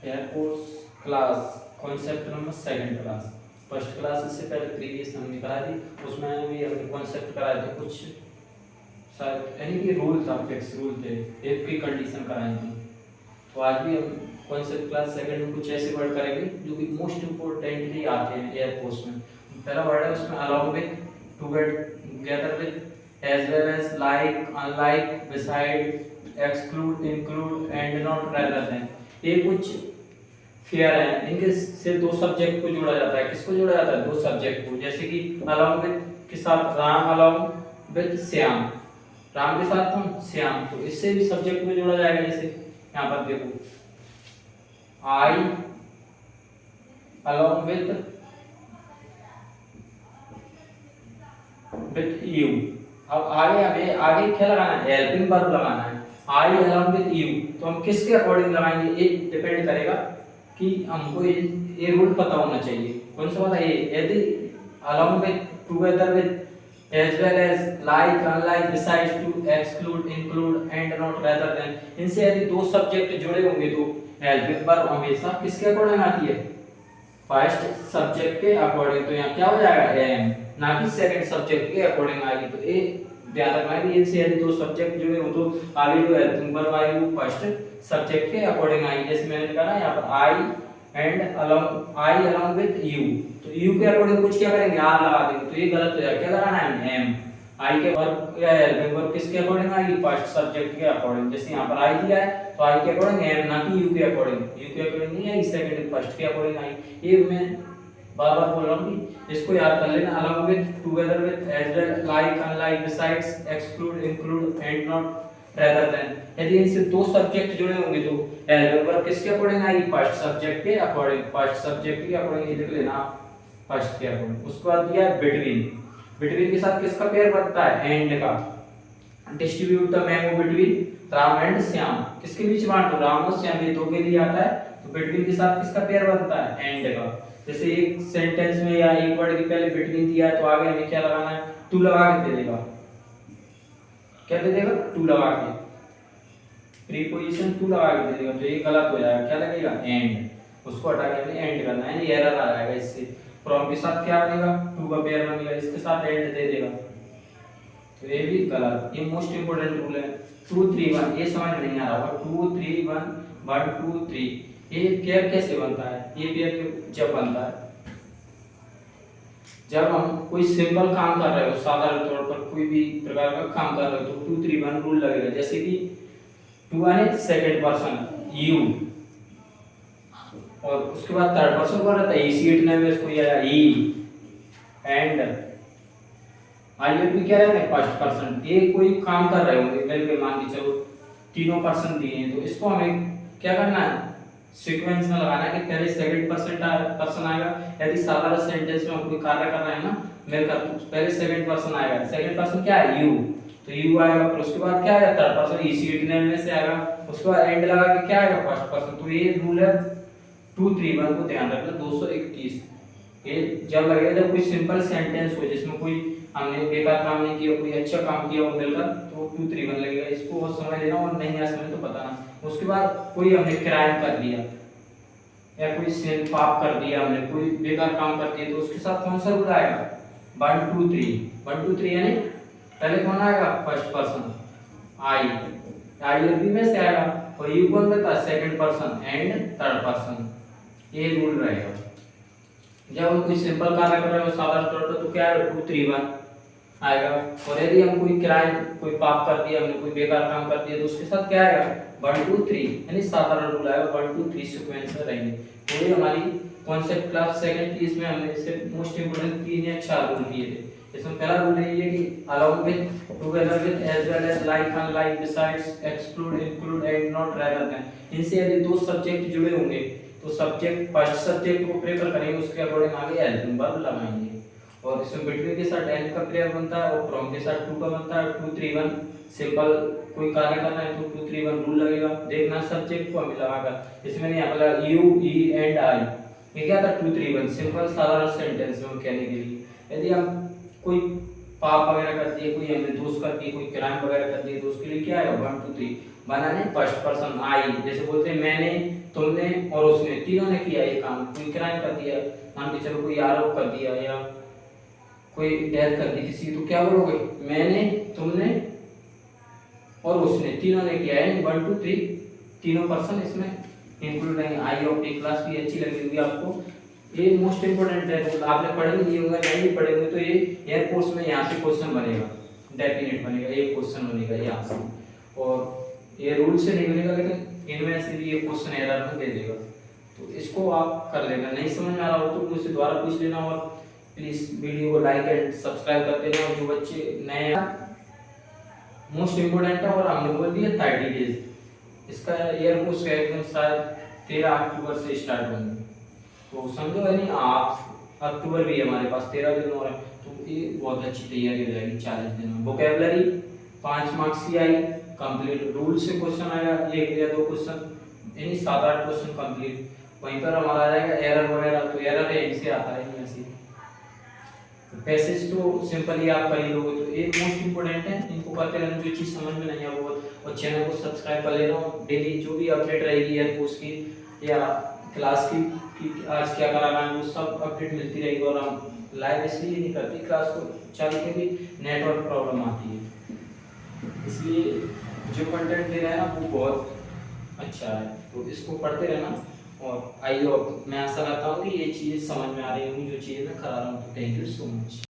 Air force class concept number second class. First class इससे पहले previous हमने करा दी, उसमें भी हमने कॉन्सेप्ट कराए थे कुछ शायद, यानी कि रूल था, फिक्स रूल थे, एक की कंडीशन कराई थी। तो आज भी हम कॉन्सेप्ट क्लास सेकंड में कुछ ऐसे वर्ड करेंगे जो कि मोस्ट इम्पोर्टेंटली आते हैं एयरफोर्स में। पहला वर्ड है उसमें along with, together with, as well as, like, unlike, beside, exclude, include, and not, rather than. ये कुछ फेयर है, इनके से दो सब्जेक्ट को जोड़ा जाता है। किसको जोड़ा जाता है? दो सब्जेक्ट को। जैसे कि अलोंग विद के साथ राम, अलोंग विद श्याम, राम के साथ हम श्याम, तो इससे भी सब्जेक्ट को जोड़ा जाएगा। जैसे यहाँ पर देखो, आई अलोंग विद यू। अब आगे हमें आगे क्या लगाना है? हेल्पिंग वर्ब लगाना है। आई अलोंग विद यू, तो हम किसके अकॉर्डिंग लगाएंगे? ये डिपेंड करेगा कि हमको ये रूल पता होना चाहिए। कौन सा वाला? ये यदि along with, together with, as well as, like, unlike, besides, to, exclude, include, and not, rather than, इनसे यदि दो सब्जेक्ट जुड़े होंगे तो हेल्पिंग वर्ब हमेशा किसके अकॉर्डिंग आती है? फर्स्ट सब्जेक्ट के अकॉर्डिंग। तो यहाँ क्या हो जाएगा? एम, ना कि सेकंड सब्जेक्ट के अकॉर्डिंग आएगी। तो ये ध्यान रखना है कि इनसे यदि दो सब्जेक्ट जुड़े हो तो आगे जो हेल्पिंग वर्ब आएगी वो फर्स्ट सब्जेक्ट के अकॉर्डिंग आएगी। जैसे मैंने कहा ना यहाँ पर I and along, I along with you, तो यू के अकॉर्डिंग कुछ क्या करेंगे? आर लगा देंगे, तो ये गलत हो जाएगा। क्या लगाना है? एम। आई के वर्ब या हेल्पिंग वर्ब किसके अकॉर्डिंग आएगी? फर्स्ट सब्जेक्ट के अकॉर्डिंग। जैसे यहाँ पर आई दिया है तो आई के अकॉर्डिंग एम, ना कि यू के अकॉर्डिंग। यू के अकॉर्डिंग नहीं है, सेकंड फर्स्ट के अकॉर्डिंग आई। ये मैं बार बार बोल रहा हूँ कि इसको याद कर लेना। Along with, together with, as well, like, unlike, besides, exclude, include, and not, rather than, यदि इनसे दो सब्जेक्ट जुड़े होंगे तो हेल्पिंग वर्ब किसके अकॉर्डिंग आएगी? फर्स्ट सब्जेक्ट के अकॉर्डिंग। फर्स्ट सब्जेक्ट के अकॉर्डिंग लिख लेना, फर्स्ट के अकॉर्डिंग। उसके बाद दिया है बिटवीन। बिटवीन के साथ किसका पेयर बनता है? एंड का। Distribute the mango between Ram and Shyam, किसके बीच बांटो? राम और श्याम, ये दो के लिए आता है। तो बिटवीन के साथ किसका पेयर बनता है? एंड का। जैसे एक सेंटेंस में या एक वर्ड के पहले बिटवीन दिया है तो आगे हमें क्या लगाना है? टू लगा के दे देगा। क्या दे देगा? टू लगा के, प्रीपोजिशन टू लगा के दे देगा, तो ये गलत हो जाएगा। क्या लगेगा? एंड। उसको हटा के हमें एंड करना है, एरर आ जाएगा इससे। फ्रॉम के साथ क्या बनेगा? टू का पेयर बनेगा, इसके साथ एंड दे देगा, तो ये भी गलत। ये मोस्ट इंपोर्टेंट रूल है। 2 3 1, ये समझ नहीं आ रहा होगा। 2 3 1 1 2 3, ये पेयर कैसे बनता है? ये पेयर जब बनता है जब हम कोई सिंपल काम कर रहे हो, साधारण तौर पर कोई भी प्रकार का काम कर रहे हो, तो 2 3 1 रूल लगेगा। जैसे कि टू यानी सेकंड पर्सन यू, और उसके बाद थर्ड पर्सन कौन रहता है? ईसीएट नेम में इसको या ई, एंड आइए भी क्या रहेगा? First person. ये कोई काम कर रहे होंगे मिलकर, मान के चलो तीनों पर्सन दिए हैं, तो इसको हमें क्या करना है? सीक्वेंस में लगाना है कि पहले सेकंड पर्सन आएगा। यदि साधारण सेंटेंस में हम कोई कार्य कर रहे हैं ना मिलकर, तो पहले सेकंड पर्सन आएगा। सेकंड पर्सन क्या है? यू, तो यू आएगा, फिर उसके बाद क्या आएगा? थर्ड पर्सन ईसीएट नेम में से आएगा, उसके बाद एंड लगा के क्या आएगा? First person. तो ये रूल है 2 3 1 को ध्यान रखना। 231 ये जब लगेगा जब कोई सिंपल सेंटेंस हो जिसमें कोई हमने बेकार काम नहीं किया, कोई अच्छा काम किया हो मिलकर, तो 2 3 1 लगेगा। इसको बहुत समझ लेना, और नहीं आ समझ तो बताना। उसके बाद कोई हमने क्राइम कर दिया या कोई सिन पाप कर दिया, हमने कोई बेकार काम कर दिया, तो उसके साथ कौन सा रूल आएगा? 1 2 3। 1 2 3 यानी पहले कौन आएगा? फर्स्ट पर्सन आई, आई बी में से आएगा, और यू कौन रहता है? Second person, and third person. ये रूल रहेगा। जब हम कोई सिंपल कार्य कर रहे हो साधारण तौर पर, तो क्या है? 2 3 1 आएगा। और यदि हम कोई क्राइम, कोई पाप कर दिया, हमने कोई बेकार काम कर दिया, तो उसके साथ क्या आएगा? 1 2 3, यानी साधारण रूल आएगा। 1 2 3 सीक्वेंस में रहेंगे। तो ये हमारी कॉन्सेप्ट क्लास सेकंड की, इसमें हमने इससे मोस्ट इंपोर्टेंट 3 या 4 रूल किए थे। इसमें पहला रूल ये है कि along with, together with, as well as, like, unlike, besides, exclude, include, and not, rather than, इनसे यदि दो सब्जेक्ट जुड़े होंगे तो सब्जेक्ट फर्स्ट सब्जेक्ट को प्रेफर करेंगे, उसके अकॉर्डिंग आगे हेल्पिंग वर्ब लगाएंगे। और इसमें बिटवीन के साथ एंड का पेयर बनता है, और फ्रॉम के साथ टू का बनता है। 2 3 1 सिंपल कोई कार्य करना है तो 2 3 1 रूल लगेगा। देखना सब्जेक्ट को हमें लगाकर, इसमें नहीं अपना यू ई एंड आई, ये क्या था? 2 3 1 सिंपल साधारण सेंटेंस में कहने के लिए। यदि हम कोई पाप वगैरह कर दिए, कोई हमने दोष कर दिए, कोई क्राइम वगैरह कर दिए, तो उसके लिए क्या है? 1 2 3 बनाने फर्स्ट पर्सन आई। जैसे बोलते हैं मैंने तुमने और उसने, तीनों ने किया ये काम। कोई क्राइम कर दिया, मान के चलो कोई आरोप कर दिया या कोई डेथ कर दी किसी, तो क्या बोलोगे? मैंने, तुमने और उसने, तीनों ने किया है। 1 2 3 तीनों पर्सन इसमें इंक्लूड रहेंगे। आई होप ये क्लास भी अच्छी लगी होगी आपको। ये मोस्ट इंपोर्टेंट है, तो आपने पढ़ नहीं होगा, नहीं भी पढ़ेंगे तो ये एयरफोर्स में यहाँ से क्वेश्चन बनेगा, डेफिनेट बनेगा, ये क्वेश्चन बनेगा यहाँ से। और ये रूल से नहीं बनेगा, लेकिन इनमें से भी ये क्वेश्चन एरर में दे देगा, तो इसको आप कर लेना। नहीं समझ में आ रहा हो तो मुझसे दोबारा पूछ लेना, और प्लीज वीडियो को लाइक एंड सब्सक्राइब कर देना। और जो बच्चे नए मोस्ट इम्पोर्टेंट है, और हमने बोल दिया 30 डेज, इसका एयरफोर्स का एग्जाम शायद 13 अक्टूबर से स्टार्ट होंगे, तो समझो है नहीं, आप अक्टूबर भी है हमारे पास, 13 दिन और है, तो ये बहुत अच्छी तैयारी हो जाएगी 40 दिन में। वोकैबुलरी 5 मार्क्स की आई कंप्लीट, रूल से क्वेश्चन आएगा 1 या 2 क्वेश्चन, यानी 7-8 क्वेश्चन कंप्लीट। वहीं पर हमारा आ जाएगा एरर वगैरह, तो एरर है इनसे आता है नहीं ऐसे। पैसेज तो सिंपल ही आप कर ही लोगे, तो ये मोस्ट इंपोर्टेंट है, इनको करते रहना। जो चीज़ समझ में नहीं आ वो, और चैनल को सब्सक्राइब कर लेना। डेली जो भी अपडेट रहेगी एयरफोर्स की या क्लास की कि आज क्या कराना है, वो सब अपडेट मिलती रहेगी। और हम लाइव इसलिए नहीं करते क्लास को चालू, क्योंकि नेटवर्क प्रॉब्लम आती है, इसलिए जो कंटेंट दे रहे हैं ना वो बहुत अच्छा है, तो इसको पढ़ते रहना। और आई होप, मैं आशा करता हूँ कि ये चीज़ समझ में आ रही होंगी, जो चीज़ मैं करा रहा हूँ। तो थैंक यू सो मच।